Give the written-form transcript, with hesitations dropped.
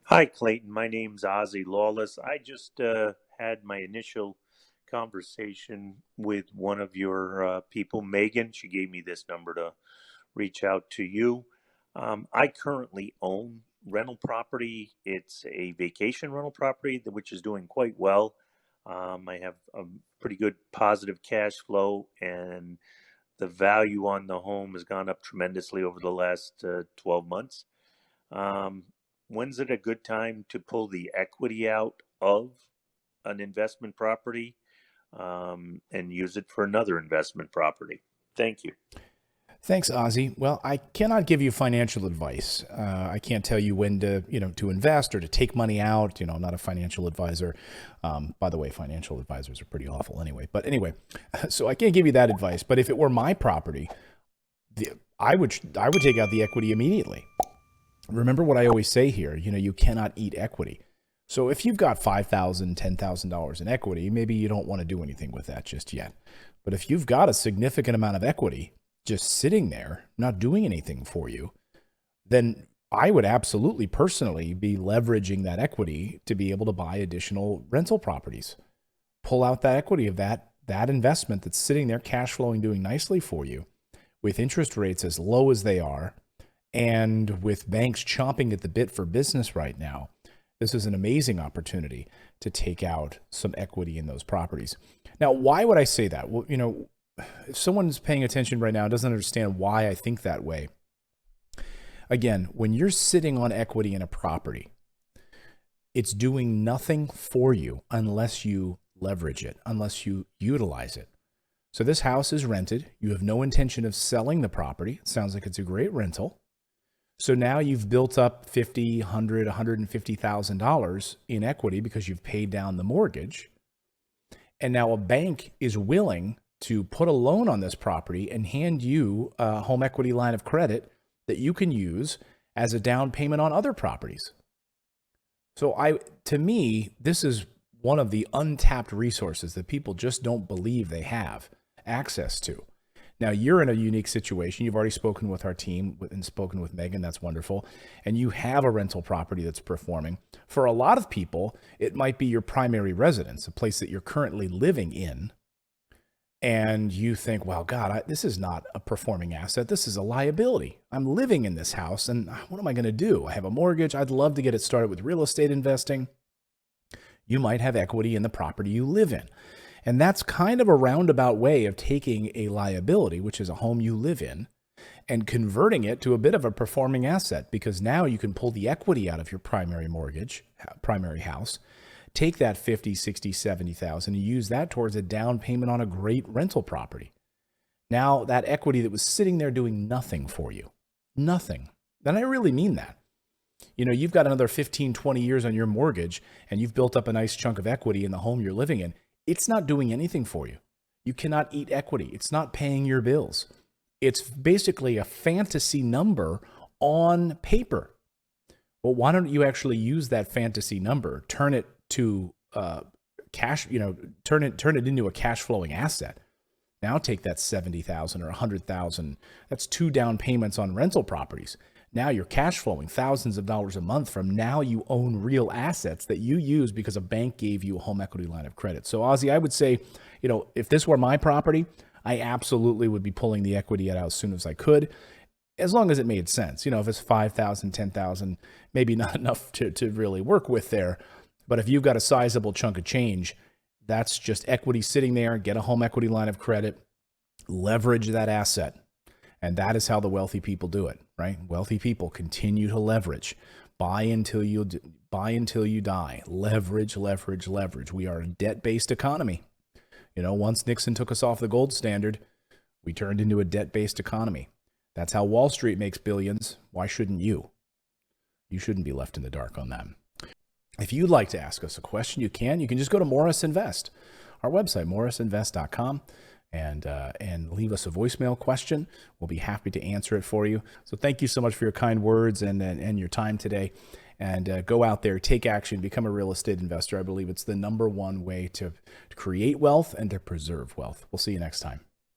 Hi, Clayton. My name's Ozzie Lawless. I just had my initial conversation with one of your people, Megan. She gave me this number to reach out to you. I currently own rental property. It's a vacation rental property, which is doing quite well. I have a pretty good positive cash flow, and the value on the home has gone up tremendously over the last 12 months. Um, when's it a good time to pull the equity out of an investment property and use it for another investment property? Thank you. Thanks, Ozzy. Well, I cannot give you financial advice. I can't tell you when to, to invest or to take money out. I'm not a financial advisor. By the way, financial advisors are pretty awful anyway. But anyway, so I can't give you that advice. But if it were my property, I would take out the equity immediately. Remember what I always say here. You cannot eat equity. So if you've got $5,000, $10,000 in equity, maybe you don't want to do anything with that just yet. But if you've got a significant amount of equity just sitting there, not doing anything for you, then I would absolutely personally be leveraging that equity to be able to buy additional rental properties. Pull out that equity of that investment that's sitting there, cash flowing, doing nicely for you, with interest rates as low as they are, and with banks chomping at the bit for business right now. This is an amazing opportunity to take out some equity in those properties. Now, why would I say that? Well, if someone's paying attention right now and doesn't understand why I think that way, again, when you're sitting on equity in a property, it's doing nothing for you unless you leverage it, unless you utilize it. So this house is rented. You have no intention of selling the property. It sounds like it's a great rental. So now you've built up $50, $100, $150,000 in equity because you've paid down the mortgage. And now a bank is willing to put a loan on this property and hand you a home equity line of credit that you can use as a down payment on other properties. So to me, this is one of the untapped resources that people just don't believe they have access to. Now, you're in a unique situation. You've already spoken with our team and spoken with Megan. That's wonderful. And you have a rental property that's performing. For a lot of people, it might be your primary residence, a place that you're currently living in. And you think, well, God, this is not a performing asset. This is a liability. I'm living in this house, and what am I going to do? I have a mortgage. I'd love to get it started with real estate investing. You might have equity in the property you live in. And that's kind of a roundabout way of taking a liability, which is a home you live in, and converting it to a bit of a performing asset, because now you can pull the equity out of your primary mortgage, primary house, take that 50, 60, 70,000 and use that towards a down payment on a great rental property. Now that equity that was sitting there doing nothing for you, nothing. And I really mean that. You've got another 15, 20 years on your mortgage and you've built up a nice chunk of equity in the home you're living in. It's not doing anything for you. You cannot eat equity. It's not paying your bills. It's basically a fantasy number on paper. Well, why don't you actually use that fantasy number, turn it to cash, turn it into a cash flowing asset. Now take that 70,000 or 100,000. That's 2 down payments on rental properties. Now you're cash flowing thousands of dollars a month from now you own real assets that you use because a bank gave you a home equity line of credit. So Ozzy, I would say, if this were my property, I absolutely would be pulling the equity out as soon as I could, as long as it made sense. If it's 5,000, 10,000, maybe not enough to really work with there. But if you've got a sizable chunk of change, that's just equity sitting there. Get a home equity line of credit, leverage that asset. And that is how the wealthy people do it, right? Wealthy people continue to leverage. Buy until you die. Leverage, leverage, leverage. We are a debt-based economy. Once Nixon took us off the gold standard, we turned into a debt-based economy. That's how Wall Street makes billions. Why shouldn't you? You shouldn't be left in the dark on that. If you'd like to ask us a question, you can. You can just go to Morris Invest, our website, morrisinvest.com. And leave us a voicemail question. We'll be happy to answer it for you. So thank you so much for your kind words and your time today. And go out there, take action, become a real estate investor. I believe it's the number one way to create wealth and to preserve wealth. We'll see you next time.